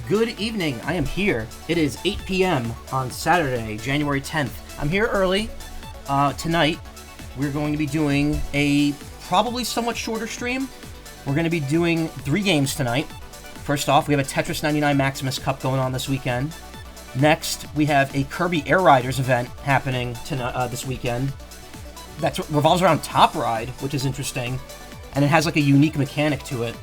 Good evening. I am here. It is 8 p.m. on Saturday, January 10th. I'm here early. Tonight, we're going to be doing a probably somewhat shorter stream. We're going to be doing 3 games tonight. First off, we have a Tetris 99 Maximus Cup going on this weekend. Next, we have a Kirby Air Riders event happening this weekend. That revolves around Top Ride, which is interesting. And it has like a unique mechanic to it.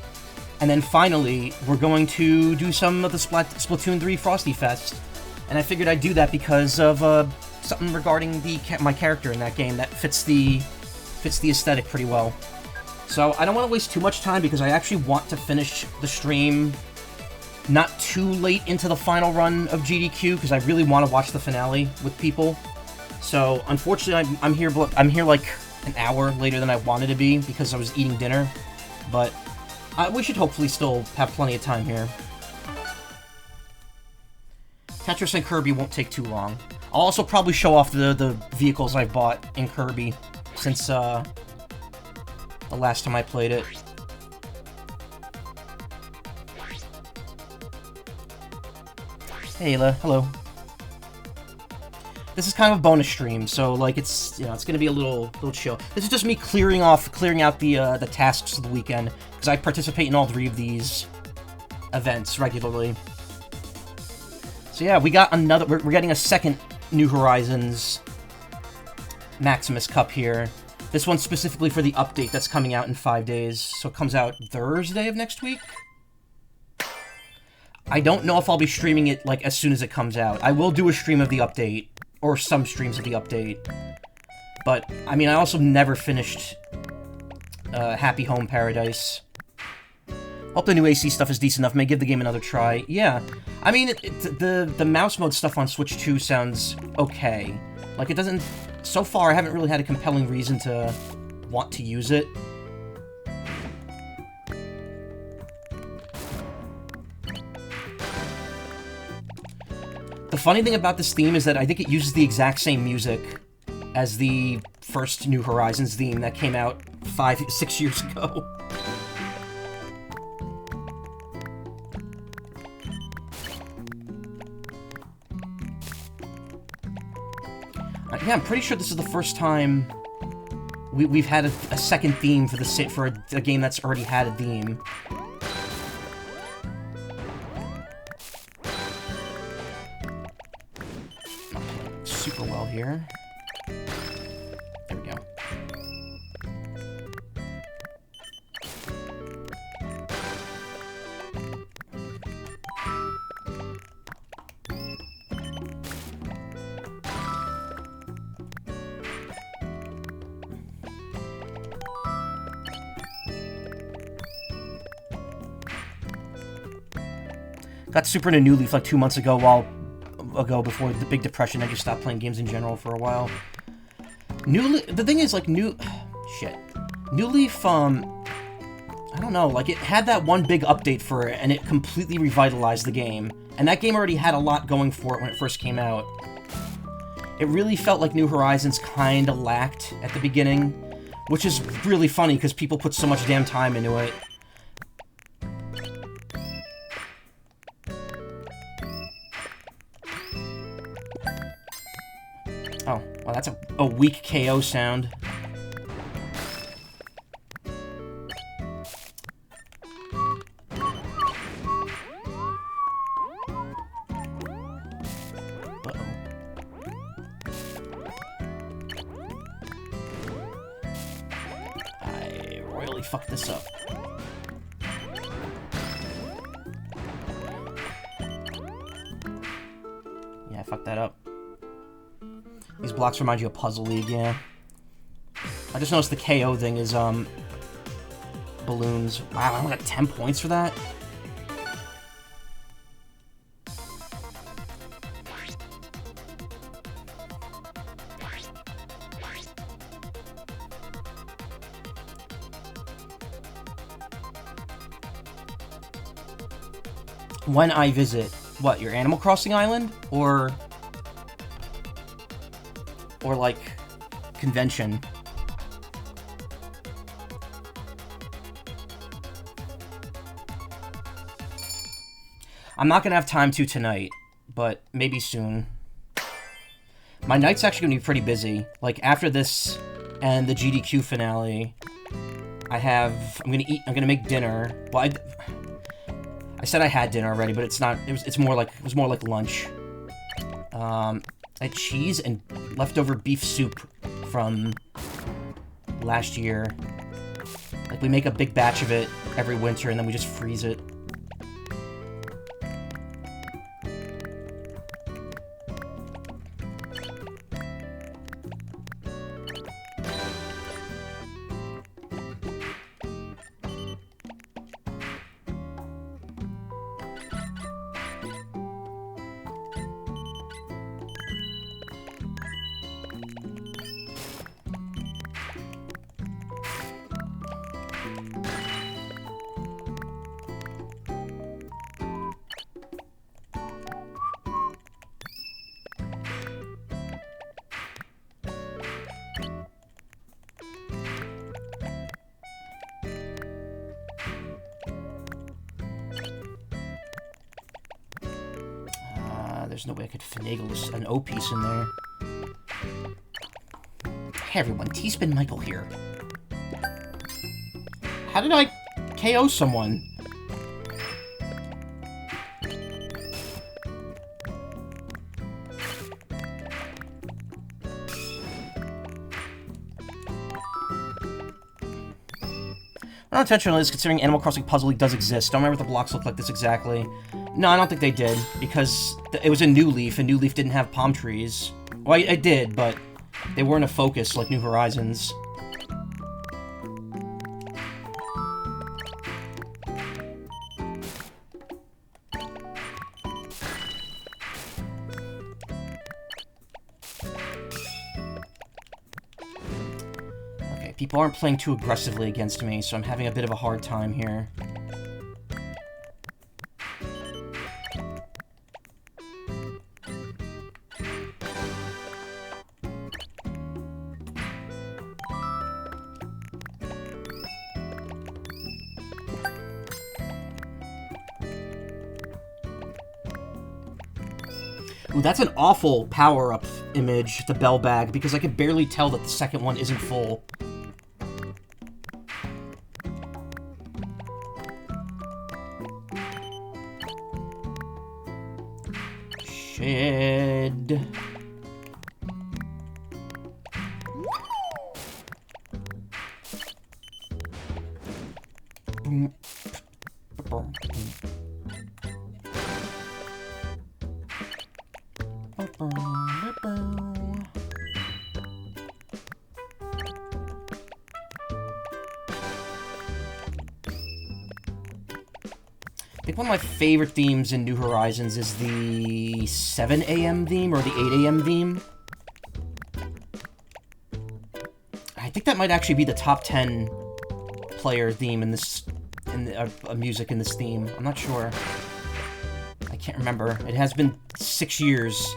And then finally, we're going to do some of the Splatoon 3 Frosty Fest. And I figured I'd do that because of something regarding my character in that game that fits the aesthetic pretty well. So I don't want to waste too much time because I actually want to finish the stream not too late into the final run of GDQ because I really want to watch the finale with people. So unfortunately, I'm here like an hour later than I wanted to be because I was eating dinner. But we should hopefully still have plenty of time here. Tetris and Kirby won't take too long. I'll also probably show off the vehicles I bought in Kirby since the last time I played it. Hey Ayla, hello. This is kind of a bonus stream, so like it's gonna be a little chill. This is just me clearing out the tasks of the weekend because I participate in all 3 of these events regularly. So yeah, we got another. We're getting a second New Horizons Maximus Cup here. This one's specifically for the update that's coming out in 5 days, so it comes out Thursday of next week. I don't know if I'll be streaming it like as soon as it comes out. I will do a stream of the update. Or some streams of the update. But, I mean, I also never finished Happy Home Paradise. Hope the new AC stuff is decent enough. May give the game another try. Yeah. I mean, the mouse mode stuff on Switch 2 sounds okay. Like, it doesn't... So far, I haven't really had a compelling reason to want to use it. The funny thing about this theme is that I think it uses the exact same music as the first New Horizons theme that came out 6 years ago. Yeah, I'm pretty sure this is the first time we've had a second theme for a game that's already had a theme. Super well here. There we go. Got super into New Leaf like 2 months ago before the Big Depression. I just stopped playing games in general for a while. The thing is, like, New Leaf, I don't know, like, it had that one big update for it, and it completely revitalized the game. And that game already had a lot going for it when it first came out. It really felt like New Horizons kinda lacked at the beginning, which is really funny, because people put so much damn time into it. Oh, well, that's a weak KO sound. Uh-oh. I royally fucked this up. Yeah, I fucked that up. These blocks remind you of Puzzle League, yeah. I just noticed the KO thing is, balloons. Wow, I only got 10 points for that? When I visit, what, your Animal Crossing island? Or like, convention? I'm not gonna have time to tonight, but maybe soon. My night's actually gonna be pretty busy. Like, after this and the GDQ finale, I'm gonna make dinner. Well, I said I had dinner already, but it's not, it was more like lunch. I had cheese and leftover beef soup from last year. Like, we make a big batch of it every winter, and then we just freeze it. There's no way I could finagle an O piece in there. Hey everyone, T-Spin Michael here. How did I KO someone? Not intentional is considering Animal Crossing Puzzle League does exist. Don't remember if the blocks look like this exactly. No, I don't think they did, because it was a New Leaf, and New Leaf didn't have palm trees. Well, I did, but they weren't a focus like New Horizons. Okay, people aren't playing too aggressively against me, so I'm having a bit of a hard time here. Ooh, that's an awful power-up image, the bell bag, because I can barely tell that the second one isn't full. Shed. Boom. Boom. I think one of my favorite themes in New Horizons is the 7 a.m. theme, or the 8 a.m. theme. I think that might actually be the top 10 player theme in this, music in this theme. I'm not sure. I can't remember. It has been 6 years.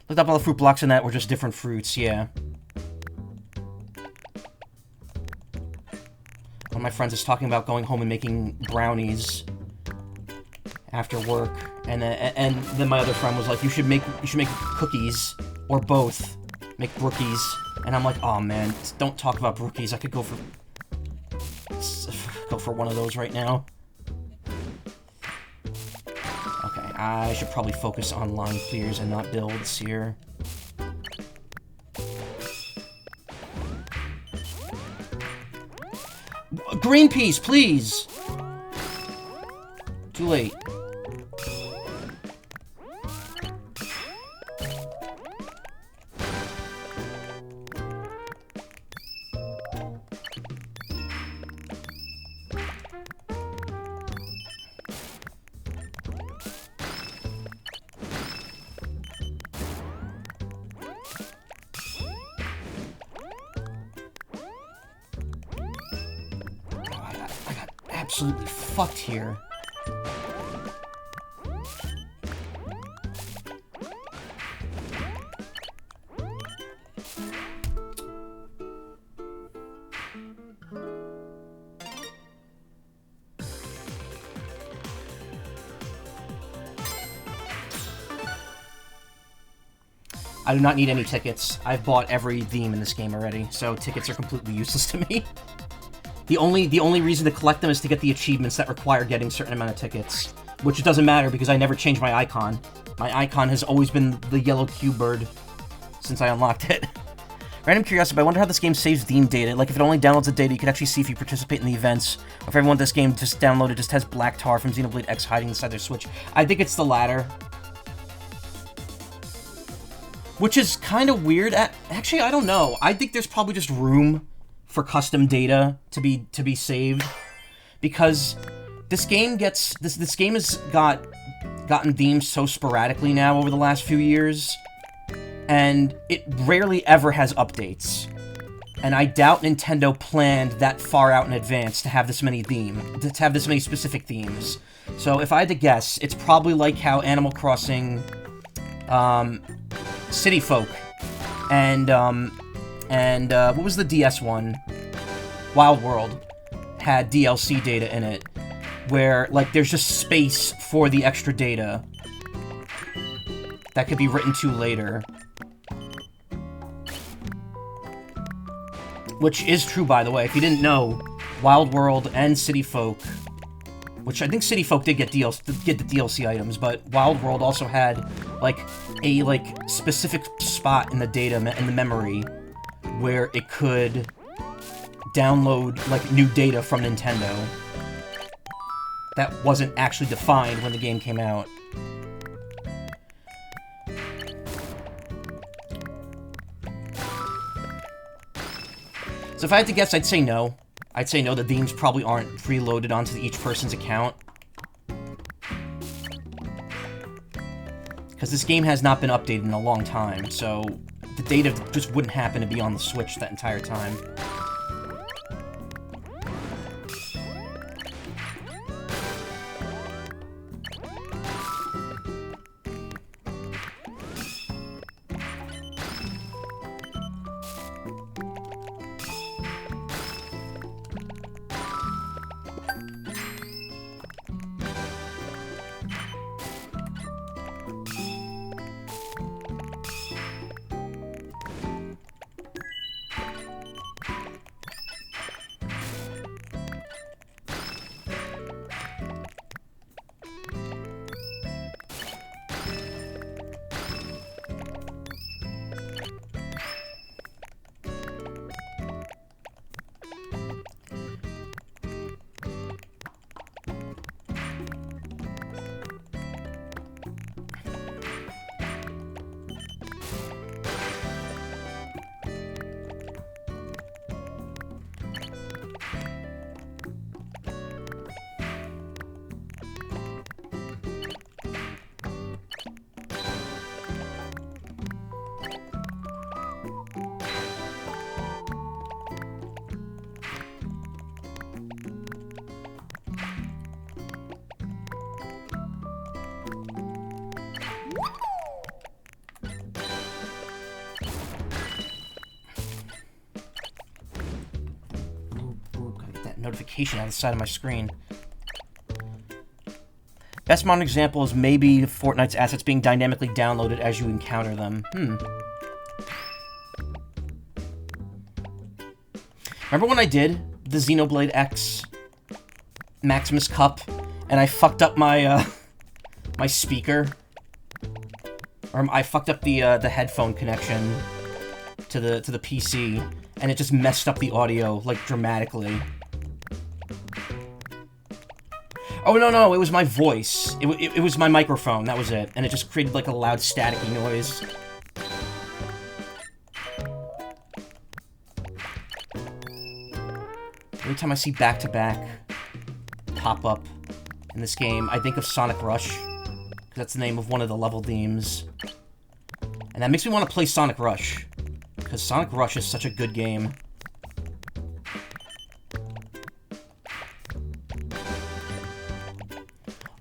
Looked up all the fruit blocks in that were just different fruits, yeah. One of my friends is talking about going home and making brownies after work, and then my other friend was like, you should make cookies, or both. Make brookies. And I'm like, oh man, don't talk about brookies. I could go for one of those right now. Okay, I should probably focus on line clears and not builds here. Green piece, please! Too late. absolutely fucked here. I do not need any tickets. I've bought every theme in this game already, so tickets are completely useless to me. The only reason to collect them is to get the achievements that require getting a certain amount of tickets, which it doesn't matter because I never changed my icon. My icon has always been the yellow cube bird since I unlocked it. Random curiosity, I wonder how this game saves theme data. Like, if it only downloads the data, you can actually see if you participate in the events. Or if everyone this game just downloaded just has Black Tar from Xenoblade X hiding inside their Switch. I think it's the latter. Which is kind of weird. Actually, I don't know. I think there's probably just room for custom data to be saved, because this game gets this game has gotten themes so sporadically now over the last few years, and it rarely ever has updates. And I doubt Nintendo planned that far out in advance to have this many specific themes. So if I had to guess, it's probably like how Animal Crossing, City Folk, and what was the DS one? Wild World had DLC data in it, where, like, there's just space for the extra data that could be written to later. Which is true, by the way. If you didn't know, Wild World and City Folk, which I think City Folk did get the DLC items, but Wild World also had, like, a, specific spot in the data, in the memory, where it could download, new data from Nintendo that wasn't actually defined when the game came out. So if I had to guess, I'd say no. I'd say no, the themes probably aren't preloaded onto each person's account. Because this game has not been updated in a long time, so the data just wouldn't happen to be on the Switch that entire time. Notification on the side of my screen. Best modern example is maybe Fortnite's assets being dynamically downloaded as you encounter them. Remember when I did the Xenoblade X Maximus Cup and I fucked up my my speaker? Or I fucked up the headphone connection to the PC, and it just messed up the audio, dramatically. Oh, no, it was my voice. It was my microphone, that was it. And it just created, a loud staticky noise. Every time I see back-to-back pop up in this game, I think of Sonic Rush, because that's the name of one of the level themes. And that makes me want to play Sonic Rush, because Sonic Rush is such a good game.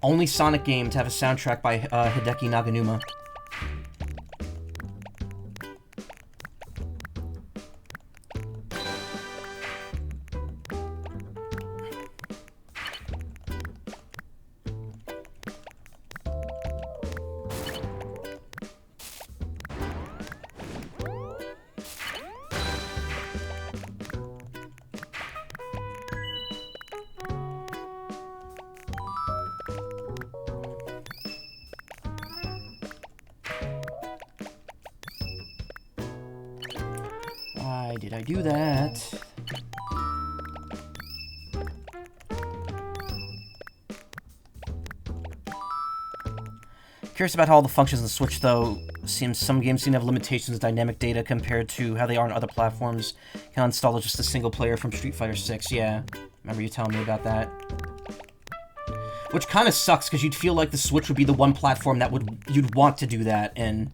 Only Sonic game to have a soundtrack by Hideki Naganuma. Why did I do that? Curious about how all the functions on the Switch, though. Some games seem to have limitations with dynamic data compared to how they are on other platforms. Can install just a single player from Street Fighter 6, yeah. Remember you telling me about that. Which kind of sucks, because you'd feel like the Switch would be the one platform that you'd want to do that in.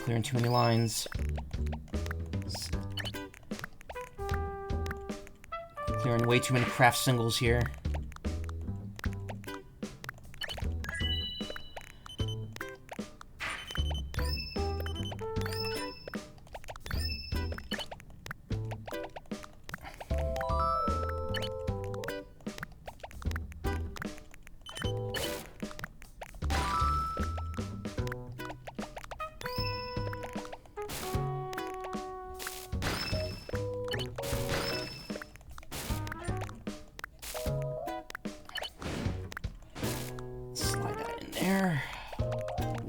Clearing too many lines. Clearing way too many craft singles here.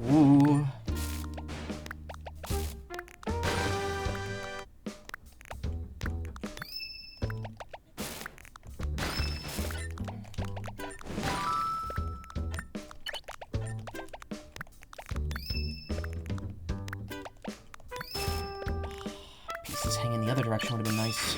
Ooh. Pieces hanging the other direction would have been nice.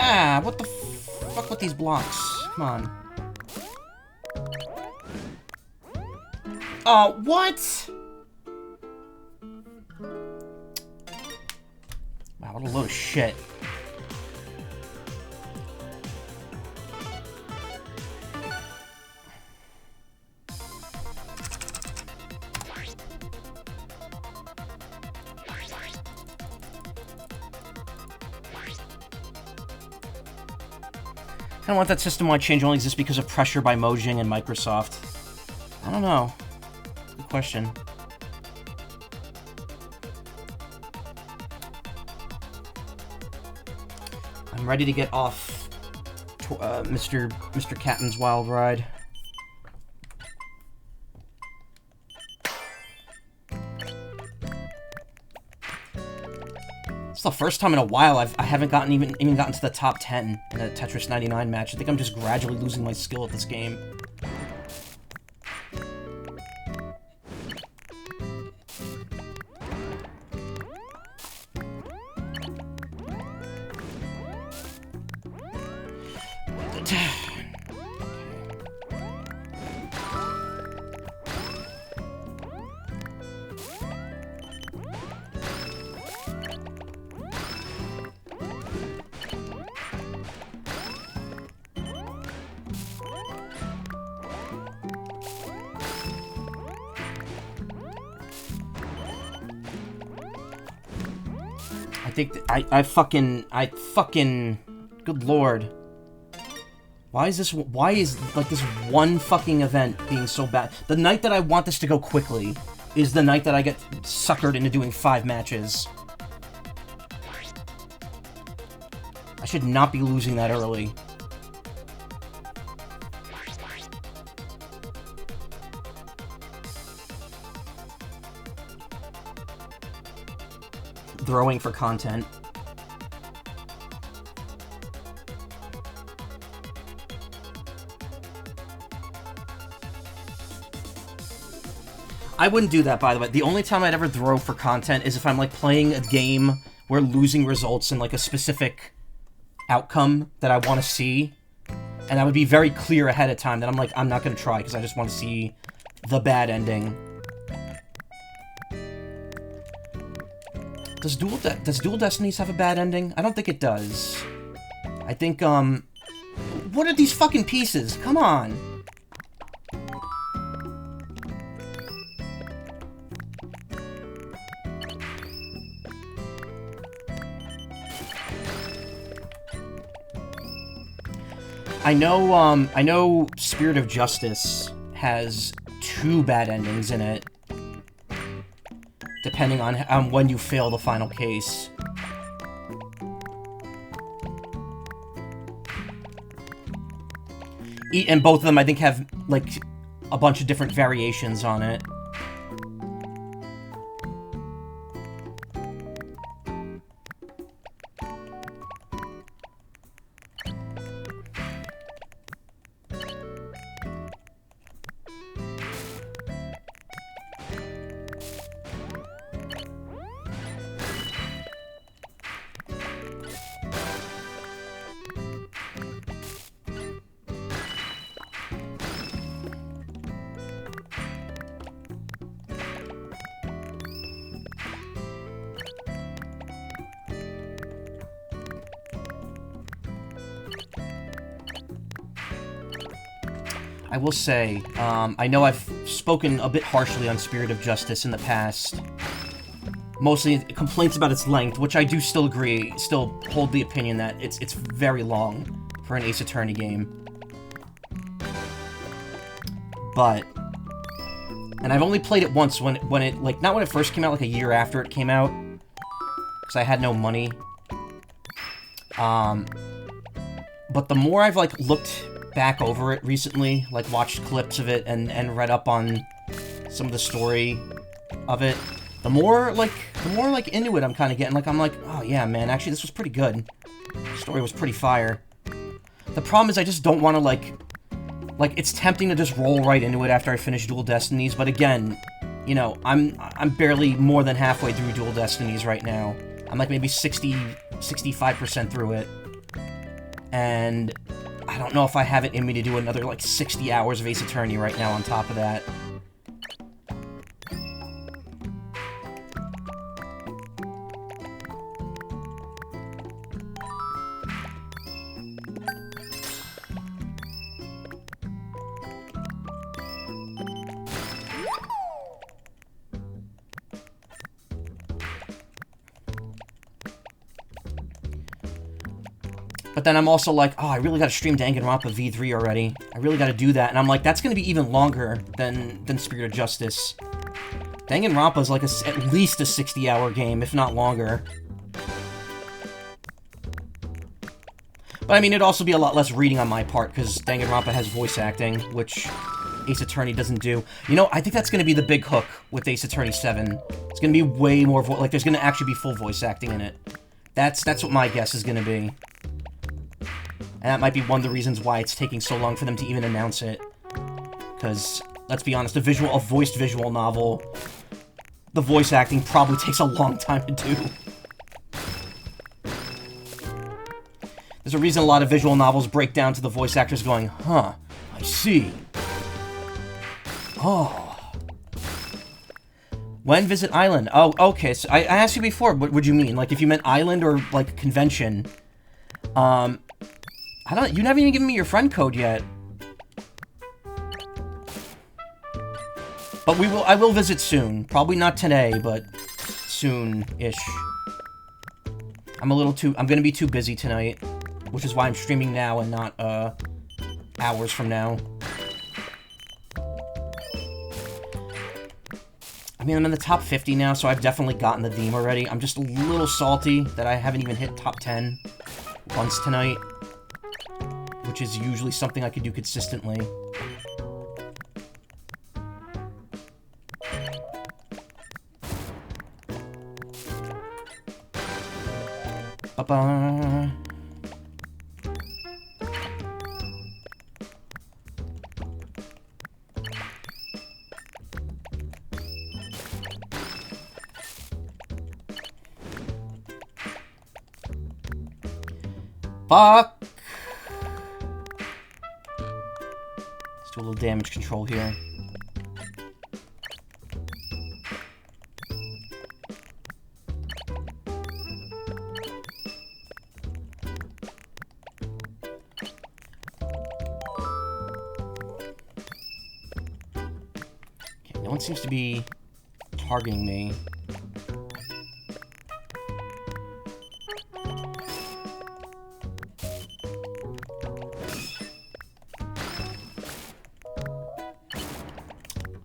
Ah, what the fuck with these blocks? Come on. What? Wow, what a load of shit. I don't want that system-wide change only exists because of pressure by Mojang and Microsoft. I don't know. Good question. I'm ready to get off Mr. Catman's Wild Ride. It's the first time in a while I haven't gotten even gotten to the top 10 in a Tetris 99 match. I think I'm just gradually losing my skill at this game. think I fucking good lord. Why is like this one fucking event being so bad? The night that I want this to go quickly is the night that I get suckered into doing 5 matches. I should not be losing that early. Throwing for content. I wouldn't do that, by the way. The only time I'd ever throw for content is if I'm, like, playing a game where losing results in, like, a specific outcome that I want to see. And that would be very clear ahead of time that I'm like, I'm not going to try because I just want to see the bad ending. Does Dual Destinies have a bad ending? I don't think it does. I think, what are these fucking pieces? Come on! I know Spirit of Justice has 2 bad endings in it. Depending on when you fail the final case. And both of them, I think, have, like, a bunch of different variations on it. I will say, I know I've spoken a bit harshly on Spirit of Justice in the past. Mostly complaints about its length, which I do still agree, still hold the opinion that it's very long for an Ace Attorney game. But, and I've only played it once when it, like, not when it first came out, like a year after it came out, because I had no money. But the more I've, like, looked back over it recently, like watched clips of it and read up on some of the story of it, the more into it I'm kind of getting. Like, I'm like, oh yeah, man, actually this was pretty good. The story was pretty fire. The problem is I just don't want to, like, it's tempting to just roll right into it after I finish Dual Destinies, but again, you know, I'm barely more than halfway through Dual Destinies right now. I'm like maybe 65% through it. And I don't know if I have it in me to do another, like, 60 hours of Ace Attorney right now on top of that. But then I'm also like, oh, I really gotta stream Danganronpa V3 already. I really gotta do that. And I'm like, that's gonna be even longer than Spirit of Justice. Danganronpa is like at least a 60-hour game, if not longer. But I mean, it'd also be a lot less reading on my part, because Danganronpa has voice acting, which Ace Attorney doesn't do. You know, I think that's gonna be the big hook with Ace Attorney 7. It's gonna be way more, like, there's gonna actually be full voice acting in it. That's what my guess is gonna be. And that might be one of the reasons why it's taking so long for them to even announce it. Because, let's be honest, a voiced visual novel, the voice acting probably takes a long time to do. There's a reason a lot of visual novels break down to the voice actors going, huh, I see. Oh. When visit Island? Oh, okay, so I asked you before, what would you mean? Like, if you meant Island or, like, convention. You haven't even given me your friend code yet. But I will visit soon. Probably not today, but soon-ish. I'm gonna be too busy tonight, which is why I'm streaming now and not, hours from now. I mean, I'm in the top 50 now, so I've definitely gotten the theme already. I'm just a little salty that I haven't even hit top 10 once tonight, which is usually something I could do consistently. Ba-ba. Fuck! Let's do a little damage control here. Okay, no one seems to be targeting me.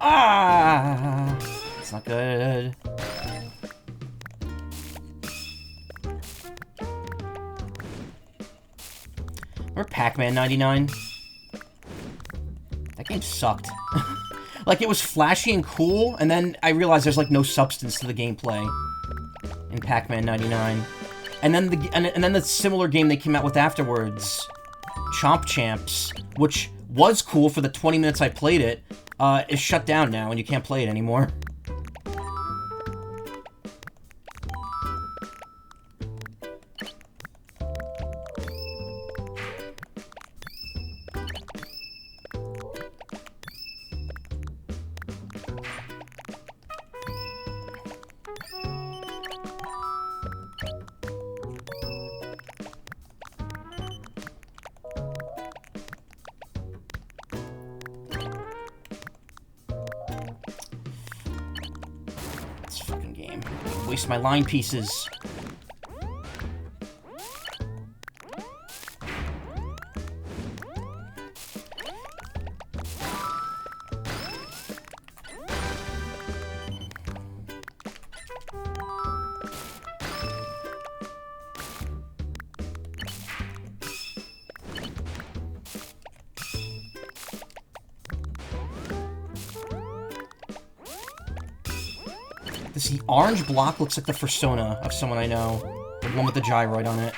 Ah! That's not good. Remember Pac-Man 99? That game sucked. Like, it was flashy and cool, and then I realized there's, like, no substance to the gameplay in Pac-Man 99. And then the similar game they came out with afterwards, Chomp Champs, which was cool for the 20 minutes I played it, is shut down now, and you can't play it anymore. Waste my line pieces. The orange block looks like the fursona of someone I know. The one with the gyroid on it.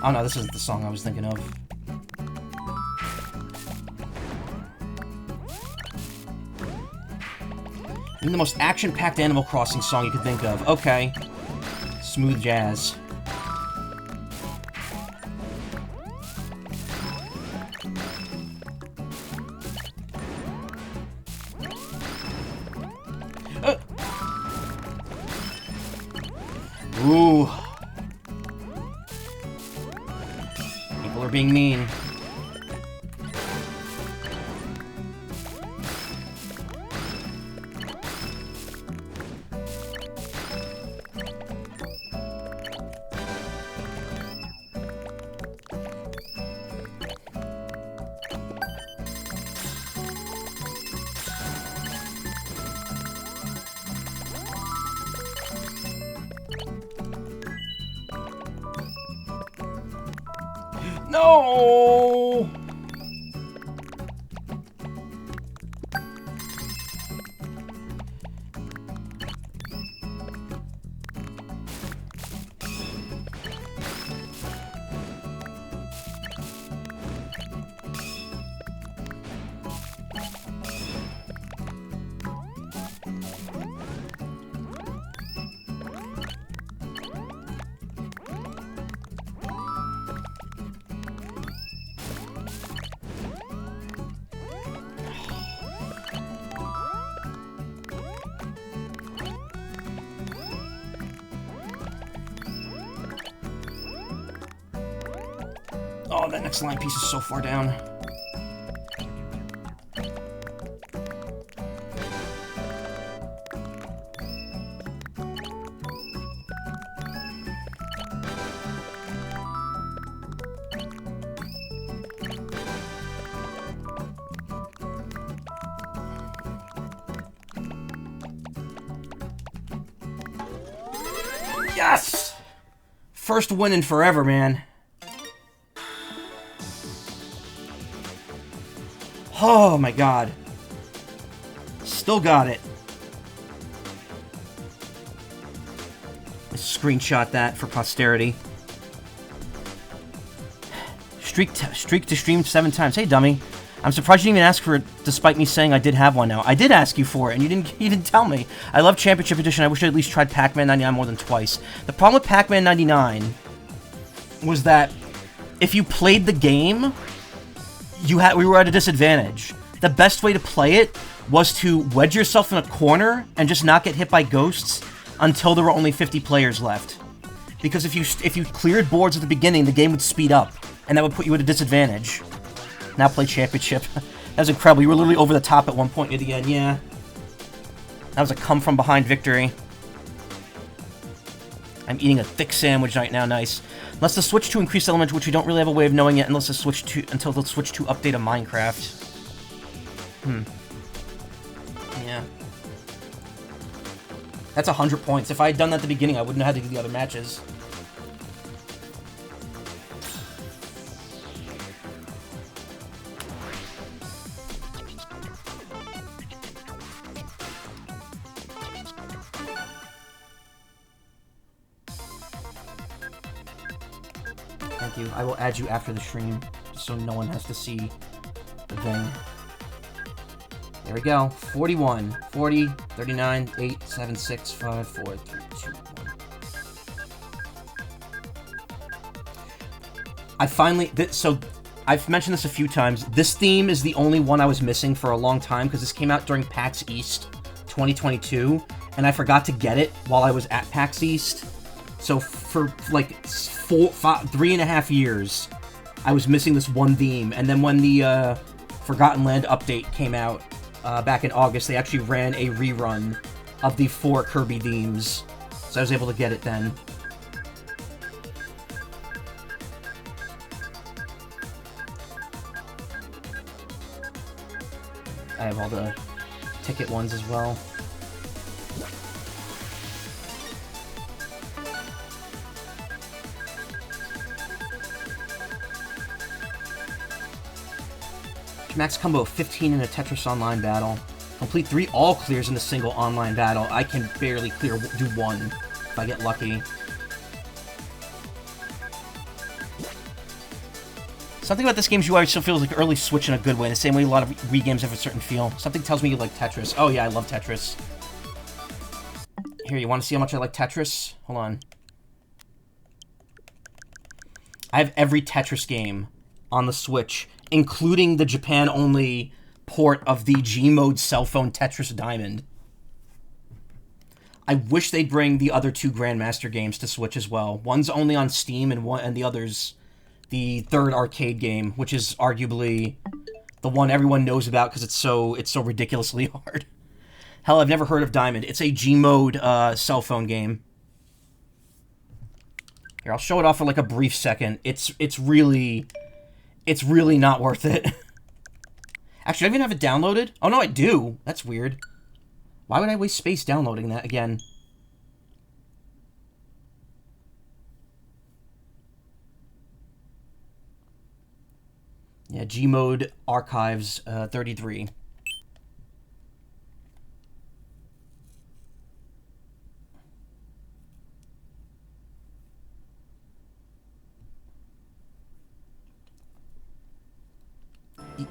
Oh no, this isn't the song I was thinking of. I mean, the most action-packed Animal Crossing song you could think of. Okay. Smooth jazz. Ooh. People are being mean. No! Oh, that next line piece is so far down. Yes! First win in forever, man. Oh my god. Still got it. Let's screenshot that for posterity. Streak to stream 7 times. Hey, dummy. I'm surprised you didn't even ask for it, despite me saying I did have one now. I did ask you for it, and you didn't tell me. I love Championship Edition. I wish I at least tried Pac-Man 99 more than twice. The problem with Pac-Man 99 was that if you played the game, we were at a disadvantage. The best way to play it was to wedge yourself in a corner and just not get hit by ghosts until there were only 50 players left. Because if you cleared boards at the beginning, the game would speed up, and that would put you at a disadvantage. Now play Championship. That was incredible. You were literally over the top at one point near the end, yeah. That was a come-from-behind victory. I'm eating a thick sandwich right now, nice. Unless the Switch 2 increased element, which we don't really have a way of knowing yet, until the Switch 2 update of Minecraft. Yeah. That's 100 points. If I had done that at the beginning, I wouldn't have had to do the other matches. Thank you. I will add you after the stream, so no one has to see the thing. There we go. 41, 40, 39, 8, 7, 6, 5, 4, 3, 2, 1. I finally... So, I've mentioned this a few times. This theme is the only one I was missing for a long time, because this came out during PAX East 2022, and I forgot to get it while I was at PAX East. So, for, like, 3.5 years, I was missing this one theme, and then when the Forgotten Land update came out, back in August, they actually ran a rerun of the 4 Kirby themes, so I was able to get it then. I have all the ticket ones as well. Max combo 15 in a Tetris online battle. Complete 3 all clears in a single online battle. I can barely do 1 if I get lucky. Something about this game's UI still feels like early Switch in a good way, the same way a lot of Wii games have a certain feel. Something tells me you like Tetris. Oh yeah, I love Tetris. Here, you want to see how much I like Tetris? Hold on. I have every Tetris game on the Switch, including the Japan-only port of the G-Mode cell phone Tetris Diamond. I wish they'd bring the other 2 Grandmaster games to Switch as well. One's only on Steam, and the other's the third arcade game, which is arguably the one everyone knows about because it's so ridiculously hard. Hell, I've never heard of Diamond. It's a G-Mode cell phone game. Here, I'll show it off for like a brief second. It's really not worth it. Actually, do I even have it downloaded? Oh, no, I do. That's weird. Why would I waste space downloading that again? Yeah, Gmode Archives 33.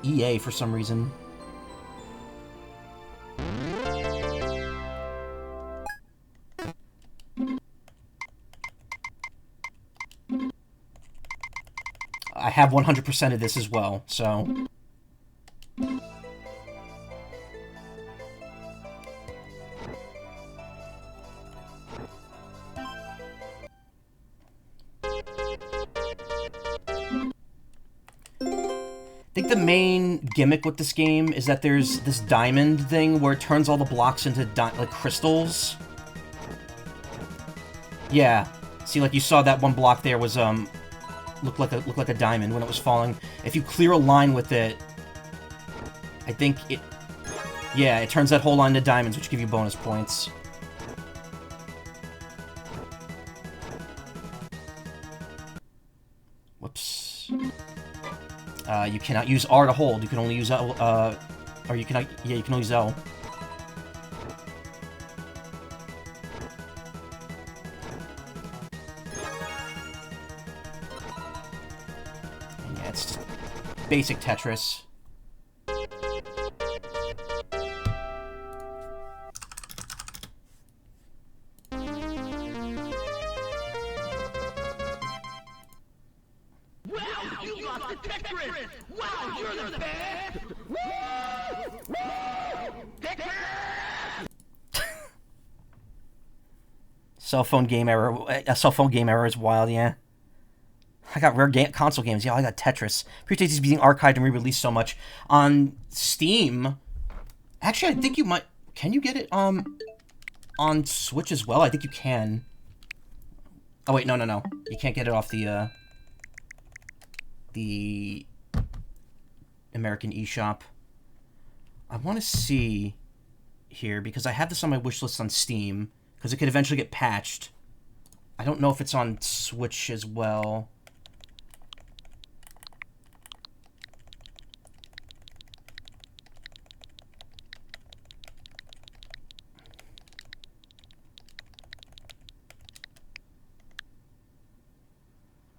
EA for some reason. I have 100% of this as well, so... I think the main gimmick with this game is that there's this diamond thing where it turns all the blocks into like crystals. Yeah, see, like you saw that one block there was looked like a diamond when it was falling. If you clear a line with it, I think it, yeah, it turns that whole line to diamonds, which give you bonus points. You cannot use R to hold. You can only use L, or you cannot, yeah, you can only use L. And yeah, it's just basic Tetris. Tetris! Wow, you're the best! Woo! Woo! Tetris! Cell phone game error. A cell phone game error is wild, yeah. I got rare console games. Yeah, I got Tetris. Appreciate these being archived and re-released so much. On Steam, actually, I think you might... Can you get it on Switch as well? I think you can. Oh, wait, no. You can't get it off the American eShop. I want to see here, because I have this on my wish list on Steam, because it could eventually get patched. I don't know if it's on Switch as well.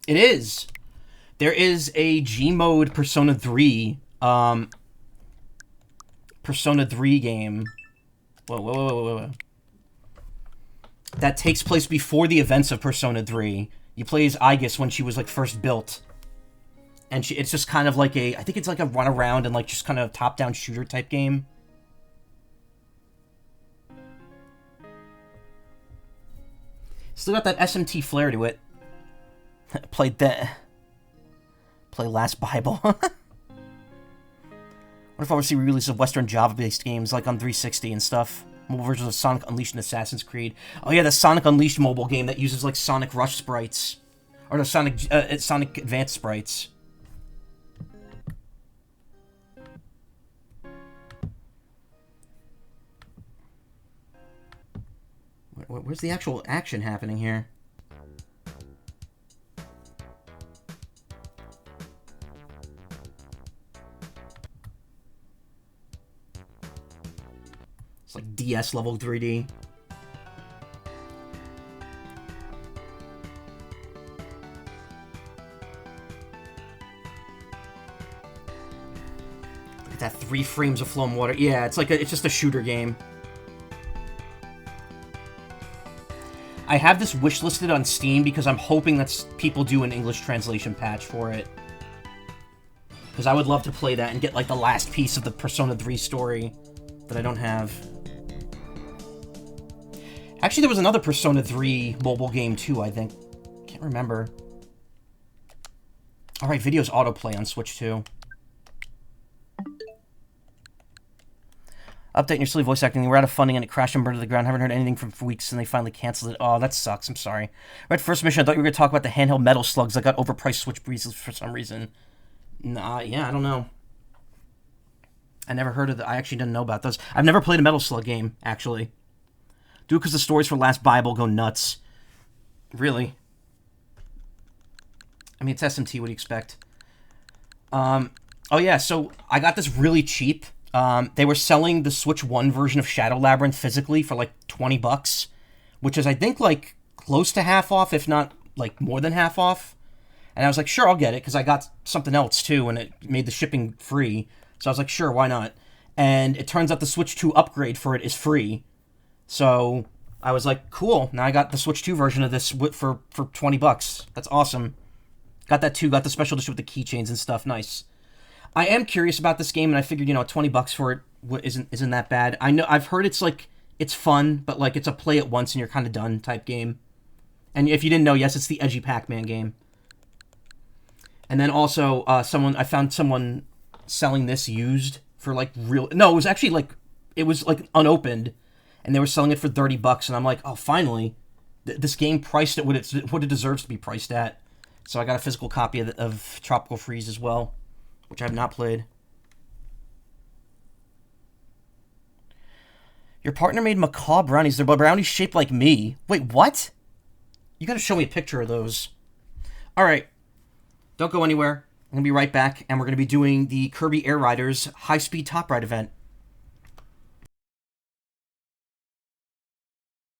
It is. There is a G-mode Persona 3, Persona 3 game. Whoa. That takes place before the events of Persona 3. You play as Aegis when she was, like, first built. And it's just kind of like I think it's like a run around and, like, just kind of top-down shooter type game. Still got that SMT flair to it. Played that. Play Last Bible. What if I were to see re-releases of Western Java-based games, like on 360 and stuff? Mobile versions of Sonic Unleashed and Assassin's Creed. Oh yeah, the Sonic Unleashed mobile game that uses, like, Sonic Rush sprites. Or no, Sonic Advanced sprites. Where's the actual action happening here? It's like DS level 3D. Look at that 3 frames of flowing water. Yeah, it's like it's just a shooter game. I have this wish listed on Steam because I'm hoping that people do an English translation patch for it. Because I would love to play that and get, like, the last piece of the Persona 3 story that I don't have. Actually, there was another Persona 3 mobile game, too, I think. Can't remember. Alright, videos autoplay on Switch, too. Update your silly voice acting. We're out of funding and it crashed and burned to the ground. Haven't heard anything for weeks and they finally canceled it. Oh, that sucks. I'm sorry. Right, first mission, I thought you were going to talk about the handheld metal slugs that got overpriced Switch breezes for some reason. Nah, yeah, I don't know. I never heard of that. I actually didn't know about those. I've never played a Metal Slug game, actually. Do it because the stories for Last Bible go nuts. Really? I mean, it's SMT. What do you expect? Oh, yeah, so I got this really cheap. They were selling the Switch 1 version of Shadow Labyrinth physically for, like, $20, which is, I think, like, close to half off, if not, like, more than half off. And I was like, sure, I'll get it, because I got something else, too, and it made the shipping free. So I was like, sure, why not? And it turns out the Switch 2 upgrade for it is free. So I was like, cool, now I got the Switch 2 version of this for $20. That's awesome. Got that, too, got the special edition with the keychains and stuff, nice. I am curious about this game, and I figured, $20 for it isn't that bad. I know, I've heard it's, like, it's fun, but, like, it's a play it once and you're kind of done type game. And if you didn't know, yes, it's the edgy Pac-Man game. And then also, I found someone selling this used for, like, real... No, it was actually, like, it was, like, unopened, and they were selling it for $30, and I'm like, oh, finally. This game priced at what it deserves to be priced at. So I got a physical copy of Tropical Freeze as well, which I have not played. Your partner made Macaw brownies. They're brownies shaped like me. Wait, what? You gotta show me a picture of those. Alright. Don't go anywhere. I'm going to be right back, and we're going to be doing the Kirby Air Riders high-speed top ride event.